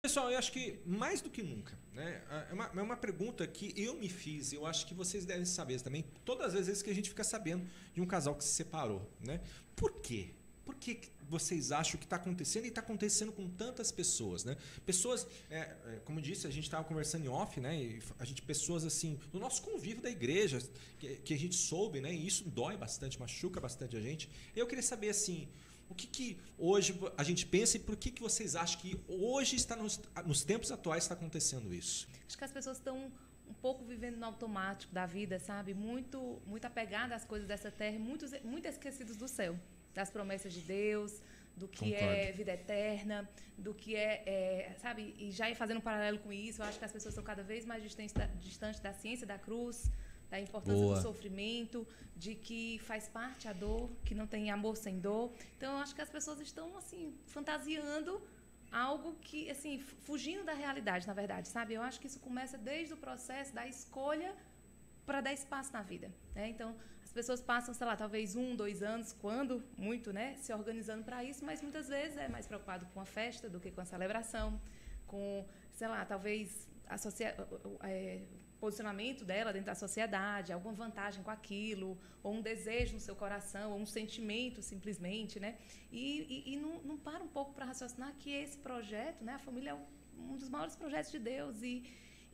Pessoal, eu acho que mais do que nunca, né? É uma pergunta que eu me fiz, eu acho que vocês devem saber também, todas as vezes que a gente fica sabendo de um casal que se separou, né? Por quê? Por que vocês acham que está acontecendo e está acontecendo com tantas pessoas, né? Pessoas, como eu disse, a gente estava conversando em off, né? E a gente, pessoas assim, do nosso convívio da igreja, que a gente soube, né? E isso dói bastante, machuca bastante a gente. Eu queria saber assim, o que hoje a gente pensa e por que vocês acham que hoje está nos tempos atuais está acontecendo isso? Acho que as pessoas estão um pouco vivendo no automático da vida, sabe? Muito apegada às coisas dessa terra e muito esquecidos do céu, das promessas de Deus, do que é vida eterna, do que sabe? E já fazendo um paralelo com isso, eu acho que as pessoas estão cada vez mais distantes da ciência da cruz, da importância do sofrimento, de que faz parte a dor, que não tem amor sem dor. Então, eu acho que as pessoas estão, assim, fantasiando algo que, assim, fugindo da realidade, na verdade, sabe? Eu acho que isso começa desde o processo da escolha para dar espaço na vida, né? Então, as pessoas passam, sei lá, talvez 1, 2 anos, quando muito, né, se organizando para isso, mas muitas vezes é mais preocupado com a festa do que com a celebração, com, sei lá, talvez posicionamento dela dentro da sociedade, alguma vantagem com aquilo, ou um desejo no seu coração, ou um sentimento simplesmente, né? E não para um pouco para raciocinar que esse projeto, né, a família é um dos maiores projetos de Deus e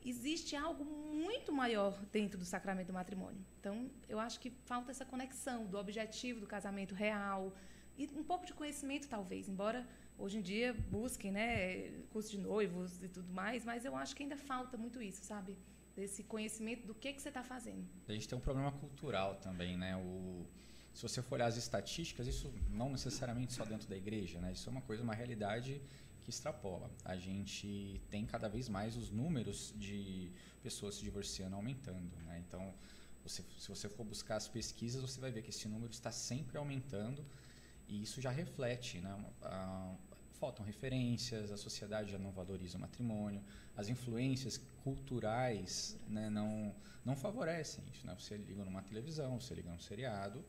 existe algo muito maior dentro do sacramento do matrimônio. Então, eu acho que falta essa conexão do objetivo do casamento real e um pouco de conhecimento, talvez, embora hoje em dia busquem, né, curso de noivos e tudo mais, mas eu acho que ainda falta muito isso, sabe? Desse conhecimento do que você está fazendo. A gente tem um problema cultural também, né? Se você for olhar as estatísticas, isso não necessariamente só dentro da igreja, né? Isso é uma realidade que extrapola. A gente tem cada vez mais os números de pessoas se divorciando aumentando, né? Então, se você for buscar as pesquisas, você vai ver que esse número está sempre aumentando e isso já reflete, né? Faltam referências, a sociedade já não valoriza o matrimônio, as influências culturais, né, não favorecem isso, né? Você liga numa televisão, você liga num seriado,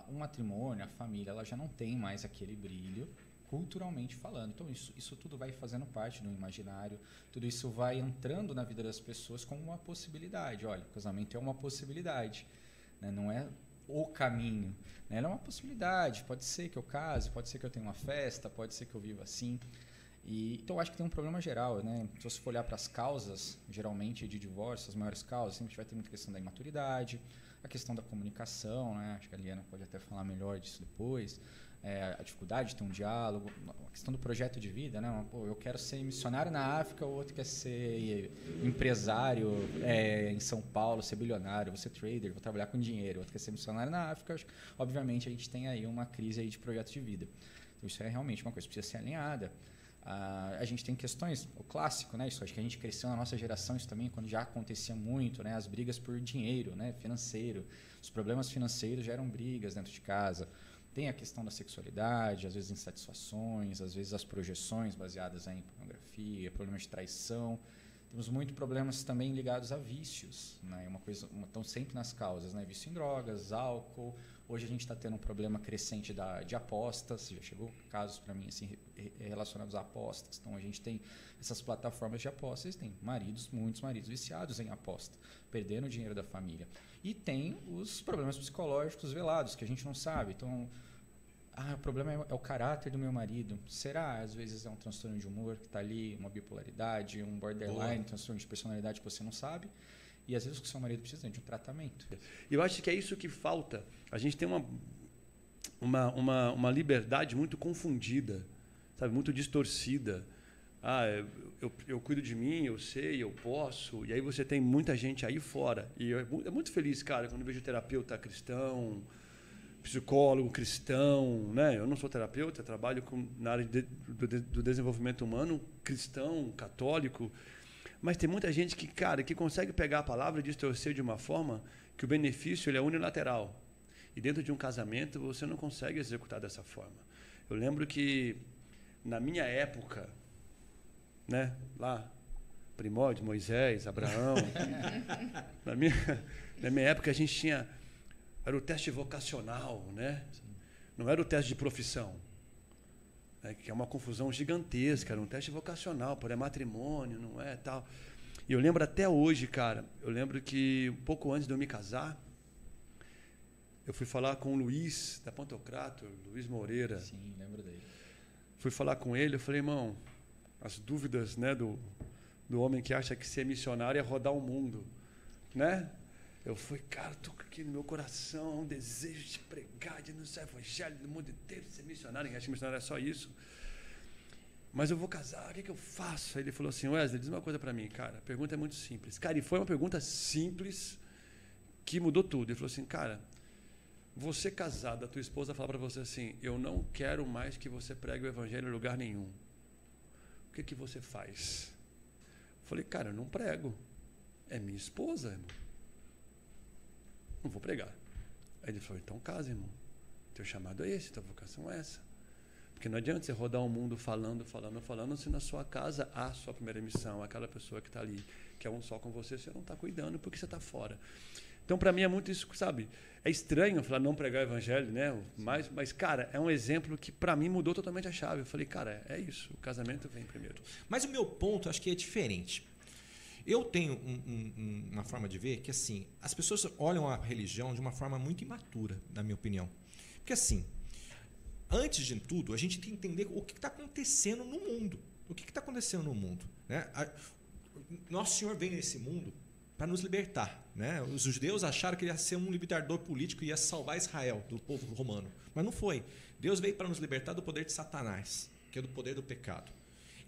o matrimônio, a família, ela já não tem mais aquele brilho culturalmente falando. Então isso tudo vai fazendo parte do imaginário, tudo isso vai entrando na vida das pessoas como uma possibilidade. Olha, o casamento é uma possibilidade, né? Não é o caminho, né? Ela é uma possibilidade, pode ser que eu case, pode ser que eu tenha uma festa, pode ser que eu viva assim. Então eu acho que tem um problema geral, né? Se você for olhar para as causas, geralmente de divórcio, as maiores causas, sempre vai ter muita questão da imaturidade, a questão da comunicação, né? Acho que a Liana pode até falar melhor disso depois, a dificuldade de ter um diálogo, a questão do projeto de vida, né? Pô, eu quero ser missionário na África, o outro quer ser empresário em São Paulo, ser bilionário, vou ser trader, vou trabalhar com dinheiro, o outro quer ser missionário na África. Obviamente a gente tem aí uma crise aí de projeto de vida. Então isso é realmente uma coisa que precisa ser alinhada. A gente tem questões, o clássico, né? Isso, acho que a gente cresceu na nossa geração, isso também quando já acontecia muito, né? As brigas por dinheiro, né? Financeiro, os problemas financeiros geram brigas dentro de casa. Tem a questão da sexualidade, às vezes insatisfações, às vezes as projeções baseadas em pornografia, problemas de traição. Temos muitos problemas também ligados a vícios, né? Estão sempre nas causas, né? Vício em drogas, álcool. Hoje a gente está tendo um problema crescente de apostas. Já chegou casos para mim assim, relacionados a apostas. Então a gente tem essas plataformas de apostas. Tem muitos maridos viciados em aposta, perdendo o dinheiro da família. E tem os problemas psicológicos velados, que a gente não sabe. Então, o problema é o caráter do meu marido. Será? Às vezes é um transtorno de humor que está ali, uma bipolaridade, um borderline, transtorno de personalidade que você não sabe. E às vezes o seu marido precisa de um tratamento. Eu acho que é isso que falta. A gente tem uma liberdade muito confundida, sabe? Muito distorcida. Eu cuido de mim, eu sei, eu posso. E aí você tem muita gente aí fora. E eu é muito feliz, cara, quando eu vejo terapeuta cristão, psicólogo cristão, né? Eu não sou terapeuta, trabalho na área do desenvolvimento humano, cristão, católico, mas tem muita gente que consegue pegar a palavra e distorcer de uma forma que o benefício ele é unilateral. E dentro de um casamento você não consegue executar dessa forma. Eu lembro que na minha época, né, lá, primórdio, Moisés, Abraão, na minha época a gente tinha... Era o teste vocacional, né? Não era o teste de profissão. né, que é uma confusão gigantesca, era um teste vocacional, por é matrimônio, não é, tal. E eu lembro até hoje, cara, eu lembro que um pouco antes de eu me casar, eu fui falar com o Luiz, da Pantocrator, Luiz Moreira. Sim, lembro dele. Fui falar com ele, eu falei, irmão, as dúvidas, né, do homem que acha que ser missionário é rodar o mundo, né? Eu fui, cara, tô aqui no meu coração, um desejo de pregar, de anunciar o evangelho no mundo inteiro, de ser missionário, acho que missionário é só isso. Mas eu vou casar, o que eu faço? Aí ele falou assim, Wesley, diz uma coisa para mim, cara, a pergunta é muito simples. Cara, e foi uma pergunta simples que mudou tudo. Ele falou assim, cara, você casado, a tua esposa fala para você assim, eu não quero mais que você pregue o evangelho em lugar nenhum. O que você faz? Eu falei, cara, eu não prego. É minha esposa, irmão. Não vou pregar. Aí ele falou, então casa, irmão. Teu chamado é esse, tua vocação é essa. Porque não adianta você rodar o mundo falando, se na sua casa há a sua primeira missão, aquela pessoa que está ali, que é um só com você, você não está cuidando porque você está fora. Então, para mim, é muito isso, sabe? É estranho falar não pregar o evangelho, né? Mas, cara, é um exemplo que, para mim, mudou totalmente a chave. Eu falei, cara, é isso. O casamento vem primeiro. Mas o meu ponto, acho que é diferente. Eu tenho uma forma de ver que, assim, as pessoas olham a religião de uma forma muito imatura, na minha opinião. Porque, assim, antes de tudo, a gente tem que entender o que está acontecendo no mundo. O que está acontecendo no mundo, né? Nosso Senhor veio nesse mundo para nos libertar, né? Os judeus acharam que ele ia ser um libertador político e ia salvar Israel do povo romano, mas não foi. Deus veio para nos libertar do poder de Satanás, que é do poder do pecado.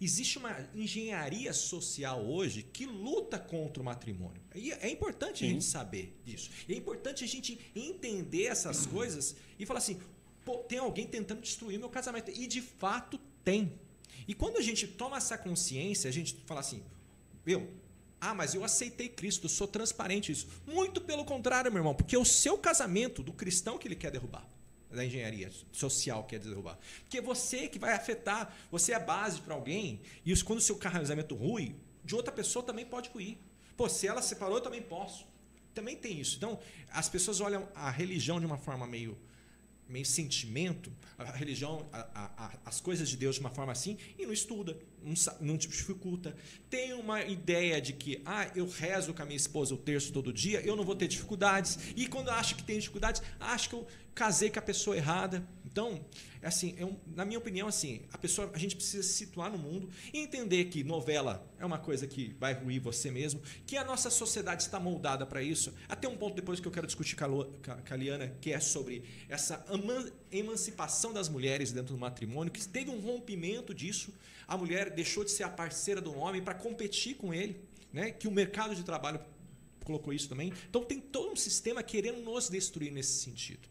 Existe uma engenharia social hoje que luta contra o matrimônio. E é importante a gente saber disso. E é importante a gente entender essas coisas e falar assim, pô, tem alguém tentando destruir o meu casamento. E de fato tem. E quando a gente toma essa consciência, a gente fala assim, mas eu aceitei Cristo, eu sou transparente isso. Muito pelo contrário, meu irmão, porque é o seu casamento do cristão que ele quer derrubar, da engenharia social que quer derrubar. Porque você que vai afetar, você é a base para alguém, e quando o seu casamento ruim, de outra pessoa também pode ruir. Pô, se ela separou, eu também posso. Também tem isso. Então, as pessoas olham a religião de uma forma meio sentimento, a religião, as coisas de Deus de uma forma assim, e não estuda, não dificulta. Tem uma ideia de que eu rezo com a minha esposa o terço todo dia, eu não vou ter dificuldades, e quando eu acho que tem dificuldades, acho que eu casei com a pessoa errada. Então, assim, na minha opinião, assim, a gente precisa se situar no mundo e entender que novela é uma coisa que vai ruir você mesmo, que a nossa sociedade está moldada para isso. Até um ponto depois que eu quero discutir com a Liana, que é sobre essa emancipação das mulheres dentro do matrimônio, que teve um rompimento disso. A mulher deixou de ser a parceira do homem para competir com ele, né? Que o mercado de trabalho colocou isso também. Então tem todo um sistema querendo nos destruir nesse sentido.